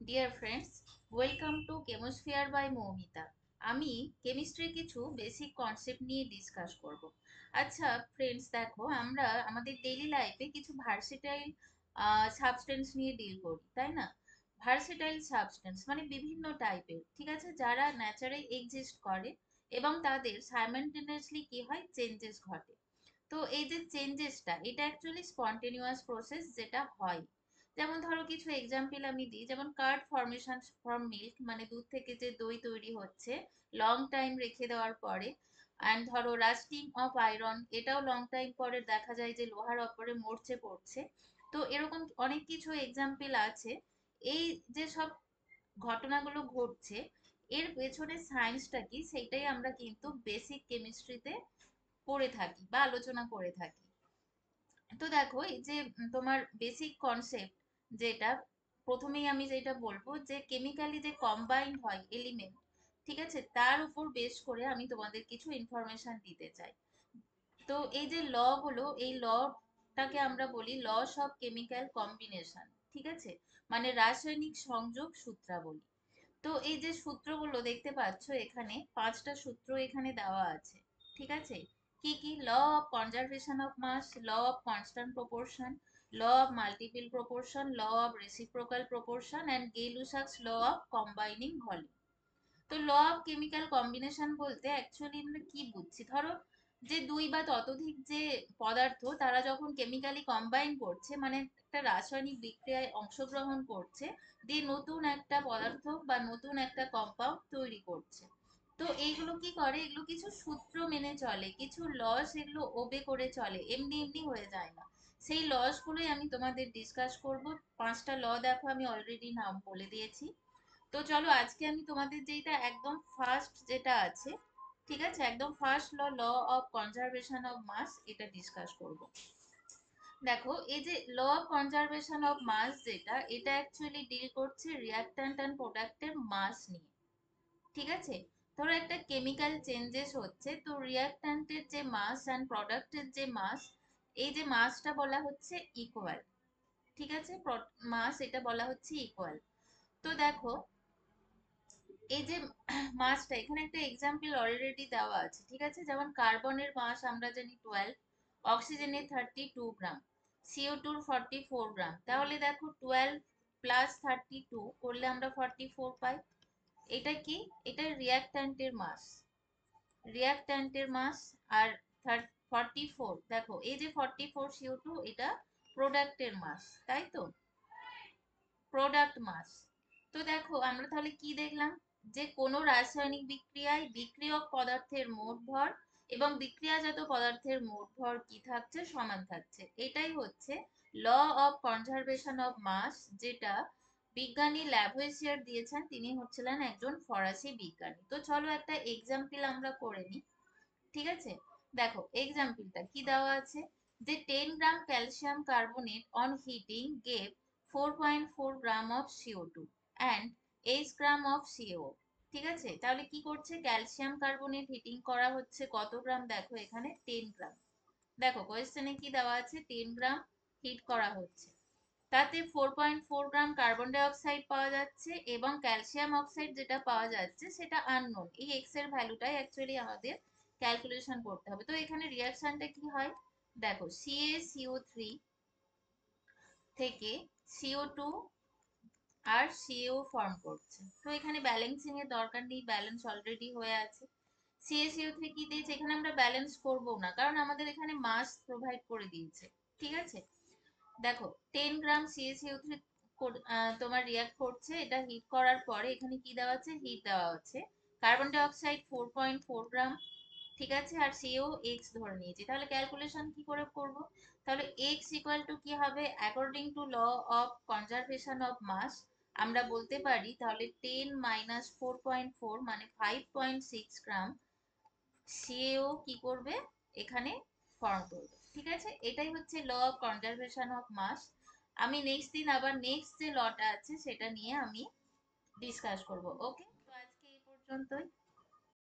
Deer friends, welcome to chemosphere by Moumita. আমি কেমিস্ট্রির কিছু বেসিক কনসেপ্ট নিয়ে ডিসকাস করব। আচ্ছা ফ্রেন্ডস, দেখো আমরা আমাদের ডেইলি লাইফে কিছু ভার্সেটাইল সাবস্টেন্স নিয়ে ডিল করি, তাই না? ভার্সেটাইল সাবস্টেন্স মানে বিভিন্ন টাইপের, ঠিক আছে, যারা ন্যাচারে এক্সিস্ট করে এবং তাদের সাইমালটেনিয়াসলি কি হয়, চেঞ্জেস ঘটে। তো এই যে চেঞ্জেসটা, এটা অ্যাকচুয়ালি স্পন্টেনিয়াস প্রসেস যেটা হয়। যেমন ধরো কিছু এক্সাম্পল আমি দিই, যেমন কার্ড ফর্মেশন ফ্রম মিল্ক, মানে দুধ থেকে যে দই তৈরি হচ্ছে লং টাইম রেখে দেওয়ার পরে। অ্যান্ড ধরো রাস্টিং অফ আয়রন, এটাও লং টাইম পরে দেখা যায় যে লোহার ওপরে মরচে পড়ছে। তো এরকম অনেক কিছু এক্সাম্পল আছে। এই যে সব ঘটনাগুলো ঘটছে, এর পেছনে সায়েন্সটা কি সেইটাই আমরা কিন্তু বেসিক কেমিস্ট্রিতে পড়ে থাকি বা আলোচনা করে থাকি। তো দেখো এই যে তোমার বেসিক কনসেপ্ট যেটা, প্রথমেই আমি যেটা বলবো যে কেমিক্যালি যে কম্বাইন্ড হয় এলিমেন্ট, ঠিক আছে, তার উপর বেস করে আমি তোমাদের কিছু ইনফরমেশন দিতে চাই। তো এই যে ল গুলো, এই লটাকে আমরা বলি লস অফ কেমিক্যাল কম্বিনেশন, ঠিক আছে, মানে রাসায়নিক সংযোগ সূত্রাবলী। তো এই যে সূত্রগুলো দেখতে পাচ্ছ এখানে, পাঁচটা সূত্র এখানে দেওয়া আছে, ঠিক আছে। কি কি? Law of conservation of mass, law of constant proportion, law of multiple proportion, law of reciprocal proportion and Gay-Lussac's law of combining volume. তো ল অফ কেমিক্যাল কম্বিনেশন বলতে অ্যাকচুয়ালি আমরা কি বুঝছি, ধরো যে দুই বা ততোধিক যে পদার্থ তারা যখন কেমিক্যালি কম্বাইন করছে, মানে একটা রাসায়নিক বিক্রিয়ায় অংশগ্রহণ করছে, দিয়ে নতুন একটা পদার্থ বা নতুন একটা কম্পাউন্ড তৈরি করছে। তো এইগুলো কি করে, এগুলো কিছু সূত্র মেনে চলে, কিছু লস এগুলো ওবে করে চলে, এমনি এমনি হয়ে যায় না। সেই লস গুলোই আমি তোমাদের ডিসকাস করব। পাঁচটা ল দেখো আমি অলরেডি নাম বলে দিয়েছি। তো চলো আজকে আমি তোমাদের যেটা একদম ফার্স্ট যেটা আছে, ঠিক আছে, একদম first law, law of conservation of mass, এটা ডিসকাস করব। দেখো এই যে law of conservation of mass যেটা, এটা অ্যাকচুয়ালি ডিল করছে রিয়াক্ট্যান্ট অ্যান্ড প্রোডাক্টের মাস নিয়ে, ঠিক আছে। ধরো একটা কেমিক্যাল চেঞ্জেস হচ্ছে, তো রিয়াক্ট্যান্টের যে মাস অ্যান্ড প্রোডাক্টের যে মাস, এই যে মাসটা বলা হচ্ছে ইকুয়াল, ঠিক আছে, মাস এটা বলা হচ্ছে ইকুয়াল। তো দেখো এই যে মাসটা, এখানে একটা এক্সাম্পল অলরেডি দেওয়া আছে, ঠিক আছে, যেমন কার্বনের মাস আমরা জানি 12, অক্সিজেনের 32 গ্রাম, CO2 র 44 গ্রাম। তাহলে দেখো 12 প্লাস 32 করলে আমরা 44 পাই। এটা কি? এটা রিয়াক্ট্যান্টের মাস, রিয়াক্ট্যান্টের মাস। আর 44, দেখো এই যে 44 CO2, এটা প্রোডাক্টের মাস, তাই তো, প্রোডাক্ট মাস। তো দেখো আমরা তাহলে কি দেখলাম, যে কোনো রাসায়নিক বিক্রিয়ায় বিক্রিয়ক পদার্থের মোট ভর এবং বিক্রিয়াজাত পদার্থের মোট ভর কি থাকছে, সমান থাকছে। এটাই হচ্ছে law of conservation of mass, যেটা বিজ্ঞানী ল্যাভোইসিয়ার দিয়েছেন, তিনি হচ্ছিলেন একজন ফরাসি বিজ্ঞানী। তো চলো একটা এক্সাম্পল আমরা করে নিই, ঠিক আছে। দেখো এক্সাম্পলটা কি দেওয়া আছে, যে 10 gram calcium carbonate on heating gave 4.4 gram of CO2 and 8 gram of CO। ঠিক আছে, তাহলে কি করছে, ক্যালসিয়াম কার্বনেট হিটিং করা হচ্ছে কত গ্রাম, দেখো এখানে 10 গ্রাম। দেখো কোয়েশ্চেনে কি দেওয়া আছে, 10 গ্রাম হিট করা হচ্ছে, তাতে 4.4 গ্রাম কার্বন ডাই অক্সাইড পাওয়া যাচ্ছে এবং ক্যালসিয়াম অক্সাইড যেটা পাওয়া যাচ্ছে সেটা আননোন। এই এক্স এর ভ্যালুটাই অ্যাকচুয়ালি আমাদের ক্যালকুলেশন করতে হবে। তো এখানে রিয়াকশনটা কি হয়, দেখো CaCO3 থেকে CO2 আর CO ফর্ম করছে। তো এখানে ব্যালেন্সিং এর দরকার নেই, ব্যালেন্স অলরেডি হয়ে আছে। CaCO3 কি দিয়েছে, এখানে আমরা ব্যালেন্স করব না, কারণ আমাদের এখানে মাস প্রোভাইড করে দিয়েছে, ঠিক আছে। দেখো 10 গ্রাম CaCO3 তোমার রিয়াক্ট করছে, এটা হিট করার পরে এখানে কি দেওয়া আছে, হিট দেওয়া আছে, কার্বন ডাই অক্সাইড 4.4 গ্রাম, ঠিক আছে, আর CO X ধরে নিয়েছি। তাহলে ক্যালকুলেশন কি করে করব, তাহলে X ইকুয়াল টু কি হবে, according to law of conservation of mass আমরা বলতে পারি, তাহলে 10 মাইনাস 4.4 মানে 5.6 গ্রাম সিএও কি করবে, এখানে ফর্ম করবে, ঠিক আছে। এটাই হচ্ছে law of conservation of mass. আমি নেক্সট দিন আবার নেক্সট যে লটা আছে সেটা নিয়ে আমি ডিসকাস করব। ওকে, তো আজকে এই পর্যন্তই।